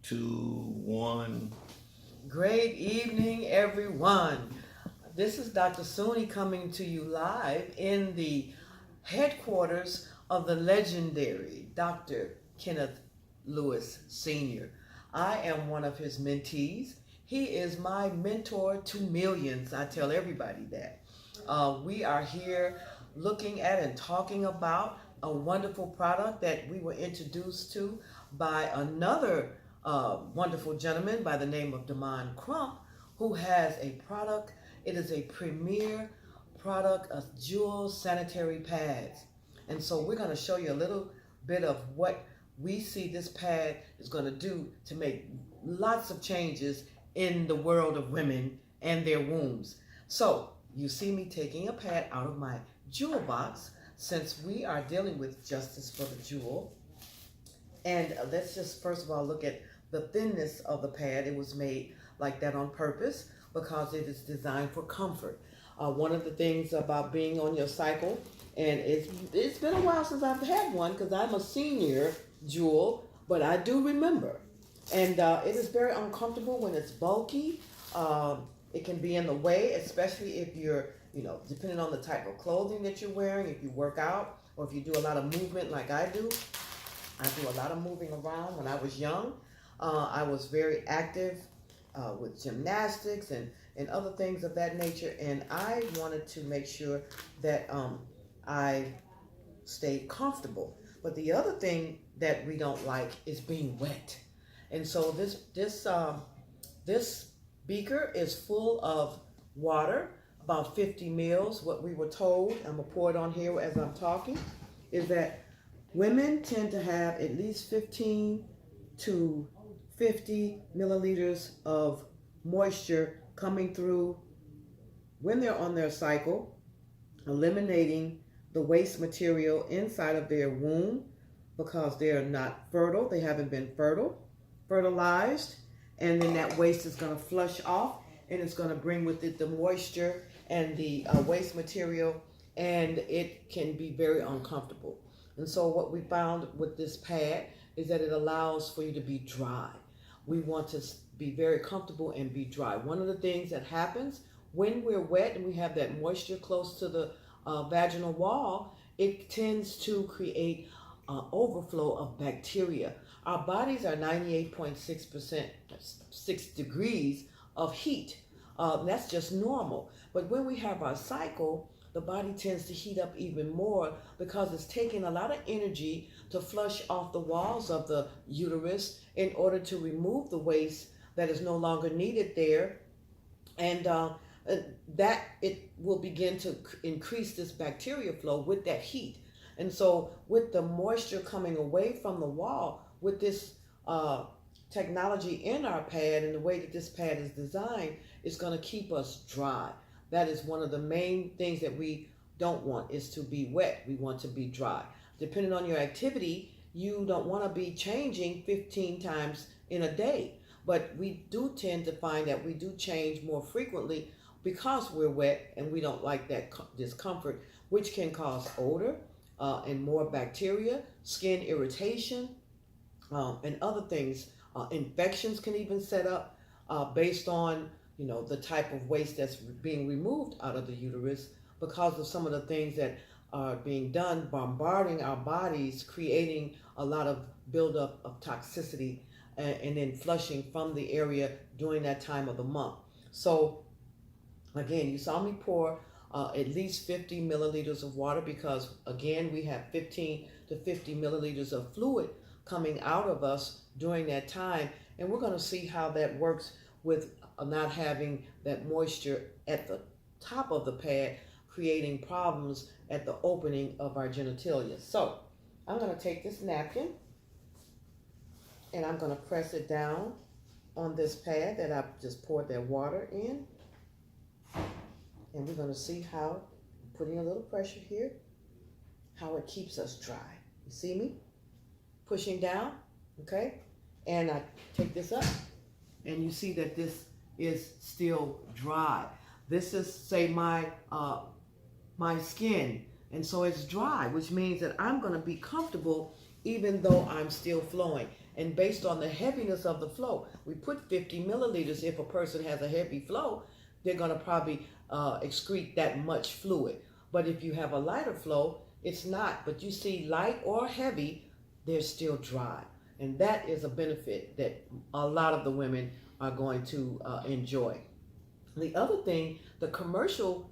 two, one. Great evening, everyone. This is Dr. Sunni coming to you live in the headquarters of the legendary Dr. Kenneth Lewis Sr. I am one of his mentees. He is my mentor to millions. I tell everybody that. We are here looking at and talking about a wonderful product that we were introduced to by another wonderful gentleman by the name of Damon Crump, who has a product. It is a premier product of Jewel Sanitary Pads. And so we're going to show you a little bit of what we see this pad is going to do to make lots of changes in the world of women and their wombs. So you see me taking a pad out of my jewel box since we are dealing with justice for the jewel. And let's just first of all look at the thinness of the pad. It was made like that on purpose because it is designed for comfort. One of the things about being on your cycle, and it's been a while since I've had one because I'm a senior jewel, but I do remember. And it is very uncomfortable when it's bulky. It can be in the way, especially if you're, depending on the type of clothing that you're wearing, if you work out or if you do a lot of movement like I do. I do a lot of moving around. When I was young, I was very active with gymnastics and other things of that nature. And I wanted to make sure that I stayed comfortable. But the other thing that we don't like is being wet. And so this beaker is full of water, about 50 mils. What we were told, I'm gonna pour it on here as I'm talking, is that women tend to have at least 15 to 50 milliliters of moisture coming through when they're on their cycle, eliminating the waste material inside of their womb because they're not fertile, they haven't been fertilized, and then that waste is going to flush off and it's going to bring with it the moisture and the waste material, and it can be very uncomfortable. And so what we found with this pad is that it allows for you to be dry. We want to be very comfortable and be dry. One of the things that happens when we're wet and we have that moisture close to the vaginal wall, it tends to create overflow of bacteria. Our bodies are 98.6%, 6 degrees of heat. That's just normal. But when we have our cycle, the body tends to heat up even more because it's taking a lot of energy to flush off the walls of the uterus in order to remove the waste that is no longer needed there. And that it will begin to increase this bacteria flow with that heat. And so with the moisture coming away from the wall, with this technology in our pad and the way that this pad is designed, it's going to keep us dry. That is one of the main things that we don't want, is to be wet. We want to be dry. Depending on your activity, you don't want to be changing 15 times in a day. But we do tend to find that we do change more frequently because we're wet and we don't like that discomfort, which can cause odor and more bacteria, skin irritation, and other things. Infections can even set up based on the type of waste that's being removed out of the uterus because of some of the things that are being done, bombarding our bodies, creating a lot of buildup of toxicity and then flushing from the area during that time of the month. So again, you saw me pour at least 50 milliliters of water because again, we have 15 to 50 milliliters of fluid coming out of us during that time. And we're going to see how that works with not having that moisture at the top of the pad, creating problems at the opening of our genitalia. So I'm going to take this napkin and I'm going to press it down on this pad that I've just poured that water in. And we're going to see how, putting a little pressure here, how it keeps us dry. You see me? Pushing down, okay? And I take this up and you see that this is still dry. This is, say, my skin, and so it's dry, which means that I'm going to be comfortable even though I'm still flowing. And based on the heaviness of the flow, we put 50 milliliters. If a person has a heavy flow, they're going to probably excrete that much fluid. But if you have a lighter flow, it's not. But you see, light or heavy, they're still dry. And that is a benefit that a lot of the women are going to enjoy. The other thing, the commercial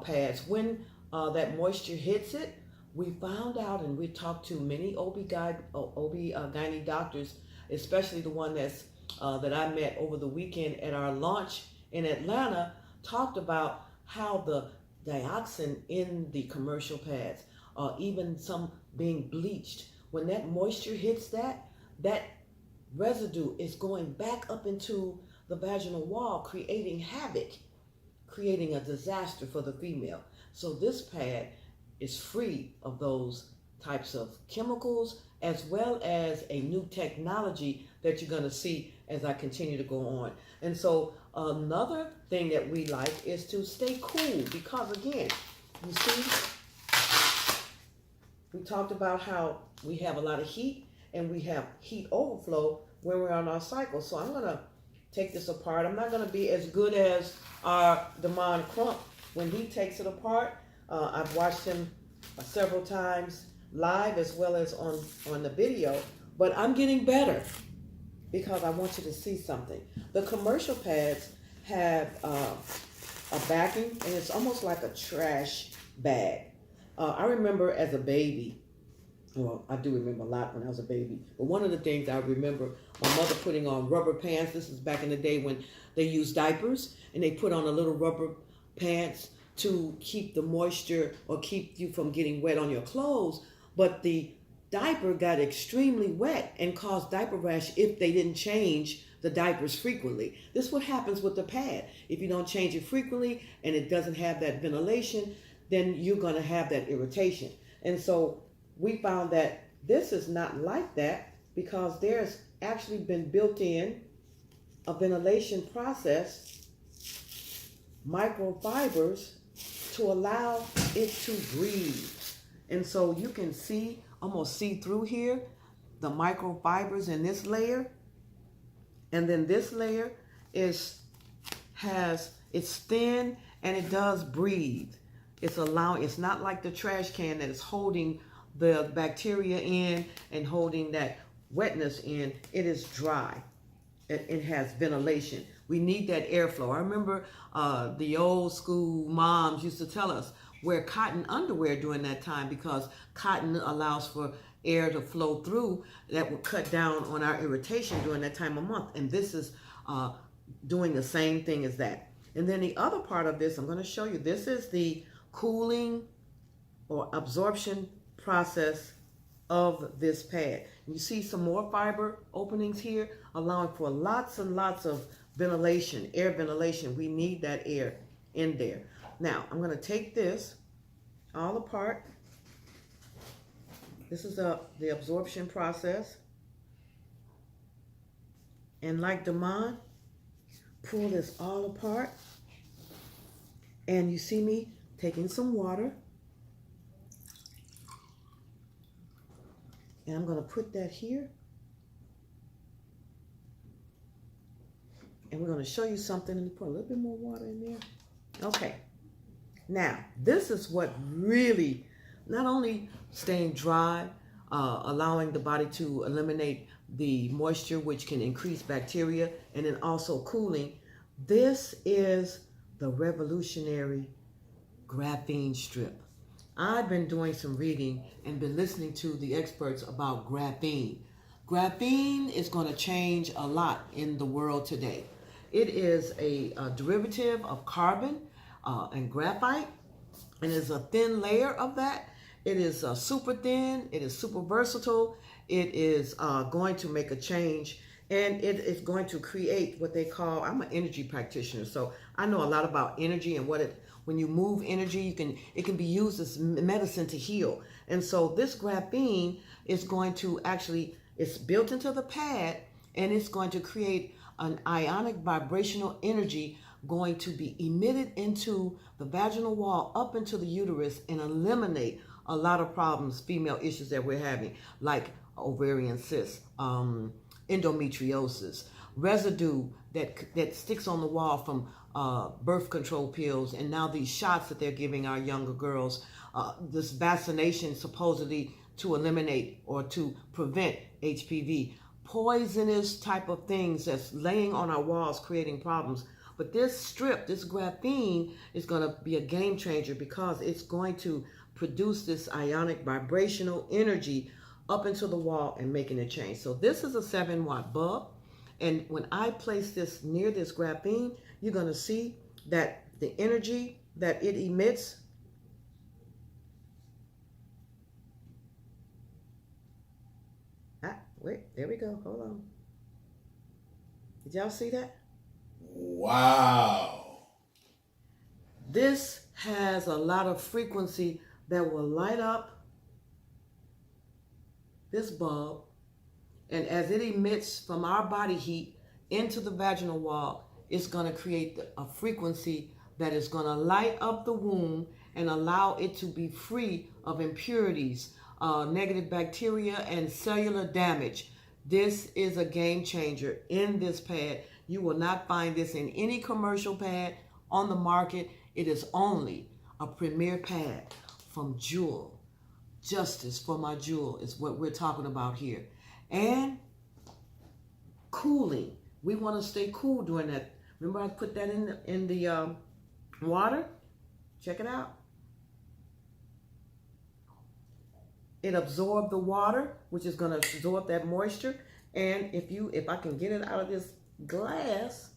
pads, when that moisture hits it, we found out, and we talked to many OB-GYN doctors, especially the one that I met over the weekend at our launch in Atlanta, talked about how the dioxin in the commercial pads, even some being bleached, when that moisture hits that residue is going back up into the vaginal wall, creating havoc, creating a disaster for the female. So this pad is free of those types of chemicals, as well as a new technology that you're going to see as I continue to go on. And so another thing that we like is to stay cool, because again, you see, we talked about how we have a lot of heat and we have heat overflow when we're on our cycle. So I'm going to take this apart. I'm not going to be as good as our Damon Crump when he takes it apart. I've watched him several times live as well as on the video, but I'm getting better because I want you to see something. The commercial pads have a backing, and it's almost like a trash bag. I remember as a baby, well, I do remember a lot when I was a baby, but one of the things I remember my mother putting on rubber pants. This is back in the day when they used diapers, and they put on a little rubber pants to keep the moisture or keep you from getting wet on your clothes. But the diaper got extremely wet and caused diaper rash if they didn't change the diapers frequently. This is what happens with the pad. If you don't change it frequently and it doesn't have that ventilation, then you're going to have that irritation. And so we found that this is not like that, because there's actually been built in a ventilation process, microfibers, to allow it to breathe. And so you can see, almost see through here, the microfibers in this layer. And then this layer it's thin and it does breathe. It's not like the trash can that is holding the bacteria in and holding that wetness in. It is dry. It has ventilation. We need that airflow. I remember the old school moms used to tell us wear cotton underwear during that time, because cotton allows for air to flow through. That will cut down on our irritation during that time of month. And this is doing the same thing as that. And then the other part of this, I'm going to show you. This is the cooling or absorption process of this pad. You see some more fiber openings here, allowing for lots and lots of ventilation, air ventilation. We need that air in there. Now, I'm going to take this all apart. This is the absorption process. And like Damon, pull this all apart. And you see me taking some water. And I'm going to put that here. And we're going to show you something. Let me put a little bit more water in there. Okay. Now, this is what really, not only staying dry, allowing the body to eliminate the moisture, which can increase bacteria, and then also cooling. This is the revolutionary graphene strip. I've been doing some reading and been listening to the experts about graphene. Graphene is going to change a lot in the world today. It is a derivative of carbon and graphite, and it's a thin layer of that. It is super thin. It is super versatile. It is going to make a change, and it is going to create what they call, I'm an energy practitioner, so I know a lot about energy and when you move energy, it can be used as medicine to heal. And so this graphene is going to it's built into the pad, and it's going to create an ionic vibrational energy going to be emitted into the vaginal wall up into the uterus and eliminate a lot of problems, female issues that we're having, like ovarian cysts, endometriosis, residue that sticks on the wall from birth control pills, and now these shots that they're giving our younger girls, this vaccination supposedly to eliminate or to prevent HPV, poisonous type of things that's laying on our walls creating problems. But this strip, this graphene, is going to be a game changer because it's going to produce this ionic vibrational energy up into the wall and making a change. So this is a 7-watt bulb. And when I place this near this graphene, you're going to see that the energy that it emits wait, there we go. Hold on. Did y'all see that? Wow. This has a lot of frequency that will light up this bulb, and as it emits from our body heat into the vaginal wall, it's going to create a frequency that is going to light up the womb and allow it to be free of impurities, negative bacteria, and cellular damage. This is a game changer in this pad. You will not find this in any commercial pad on the market. It is only a premier pad from Jewel. Justice for my Jewel is what we're talking about here. And cooling. We want to stay cool during that. Remember I put that in the water? Check it out. It absorbed the water, which is going to absorb that moisture. And if I can get it out of this glass,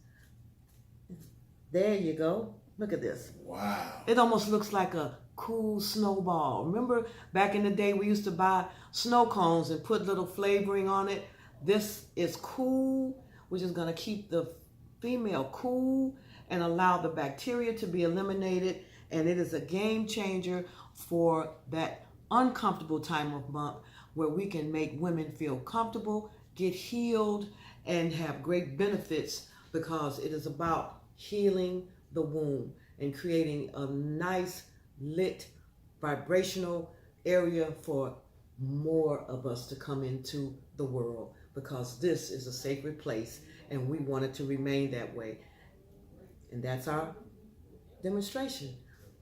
there you go. Look at this. Wow. It almost looks like a cool snowball. Remember back in the day we used to buy snow cones and put little flavoring on it? This is cool, which is going to keep the female cool and allow the bacteria to be eliminated. And it is a game changer for that uncomfortable time of month where we can make women feel comfortable, get healed, and have great benefits, because it is about healing the womb and creating a nice lit vibrational area for more of us to come into the world, because this is a sacred place and we want it to remain that way. And that's our demonstration.